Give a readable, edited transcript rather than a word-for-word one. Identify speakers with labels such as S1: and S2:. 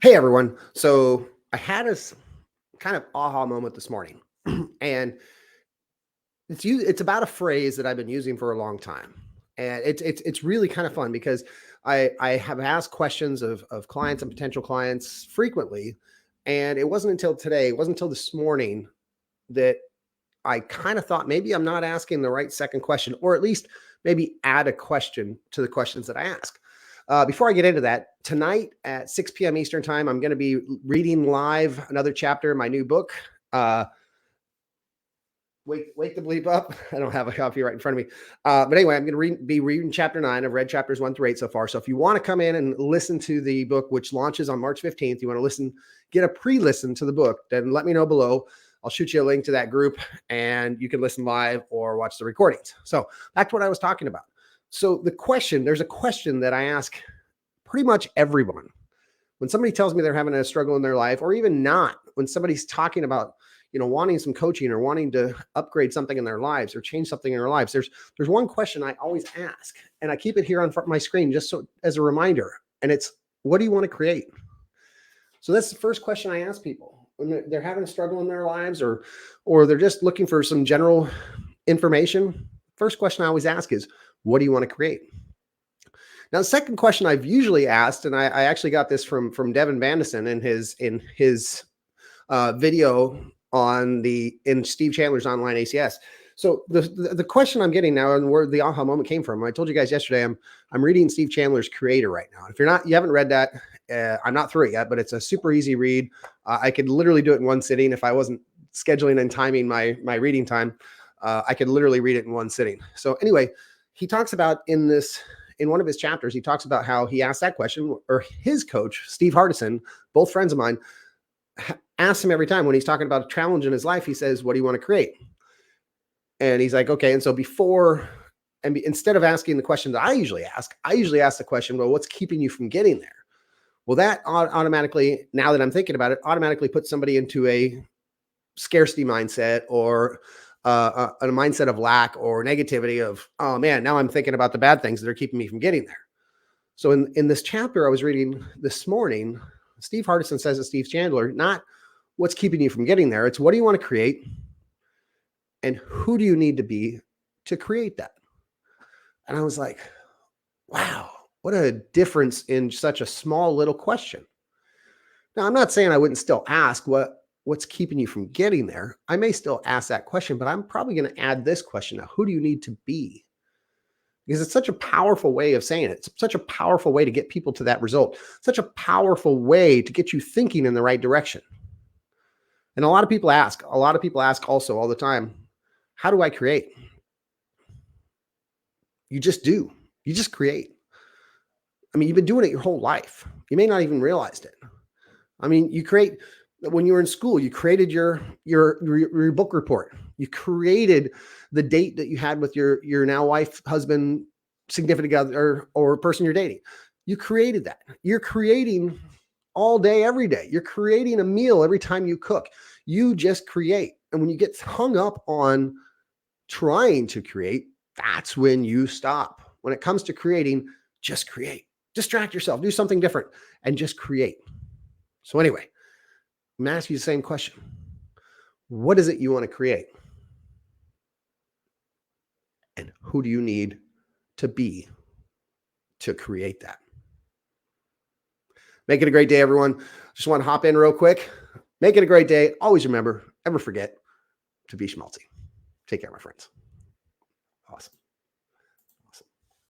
S1: Hey everyone. So I had this kind of aha moment this morning, and it's about a phrase that I've been using for a long time, and it's really kind of fun because I have asked questions of clients and potential clients frequently, and it wasn't until today, it wasn't until this morning that I kind of thought maybe I'm not asking the right second question, or at least maybe add a question to the questions that I ask. Before I get into that, tonight at 6 p.m. Eastern Time, I'm going to be reading live another chapter in my new book. Uh, wake the bleep up. I don't have a copy right in front of me. But anyway, I'm going to be reading chapter 9. I've read chapters 1 through 8 so far. So if you want to come in and listen to the book, which launches on March 15th, you want to get a pre-listen to the book, then let me know below. I'll shoot you a link to that group and you can listen live or watch the recordings. So back to what I was talking about. So there's a question that I ask pretty much everyone. When somebody tells me they're having a struggle in their life, or even not, when somebody's talking about, wanting some coaching or wanting to upgrade something in their lives or change something in their lives, there's one question I always ask, and I keep it here on front of my screen just so as a reminder. And it's, what do you want to create? So that's the first question I ask people when they're having a struggle in their lives, or they're just looking for some general information. First question I always ask is, what do you want to create? Now, the second question I've usually asked, and I actually got this from Devin Bandison in his video in Steve Chandler's online ACS. So the question I'm getting now, and where the aha moment came from, I told you guys yesterday, I'm reading Steve Chandler's Creator right now. If you haven't read that, I'm not through it yet, but it's a super easy read. I could literally do it in one sitting if I wasn't scheduling and timing my reading time. I could literally read it in one sitting. So anyway, he talks about in one of his chapters, he talks about how he asked that question, or his coach, Steve Hardison, both friends of mine, asks him every time when he's talking about a challenge in his life. He says, what do you want to create? And he's like, okay. And so instead of asking the question that I usually ask the question, well, what's keeping you from getting there? Well, that automatically, now that I'm thinking about it, automatically puts somebody into a scarcity mindset, or a mindset of lack or negativity of, oh man, now I'm thinking about the bad things that are keeping me from getting there. So in this chapter I was reading this morning, Steve Hardison says to Steve Chandler, not what's keeping you from getting there, it's what do you want to create and who do you need to be to create that? And I was like, wow, what a difference in such a small little question. Now, I'm not saying I wouldn't still ask what's keeping you from getting there. I may still ask that question, but I'm probably going to add this question now. Who do you need to be? Because it's such a powerful way of saying it. It's such a powerful way to get people to that result. Such a powerful way to get you thinking in the right direction. And a lot of people ask also all the time, how do I create? You just do. You just create. I mean, you've been doing it your whole life. You may not even realize it. I mean, you create. When you were in school, you created your book report. You created the date that you had with your now wife, husband, significant other, or person you're dating. You created that. You're creating all day, every day. You're creating a meal every time you cook. You just create. And when you get hung up on trying to create, that's when you stop. When it comes to creating, just create. Distract yourself. Do something different and just create. So anyway, I'm going to ask you the same question. What is it you want to create? And who do you need to be to create that? Make it a great day, everyone. Just want to hop in real quick. Make it a great day. Always remember, never forget to be schmaltzy. Take care, my friends. Awesome.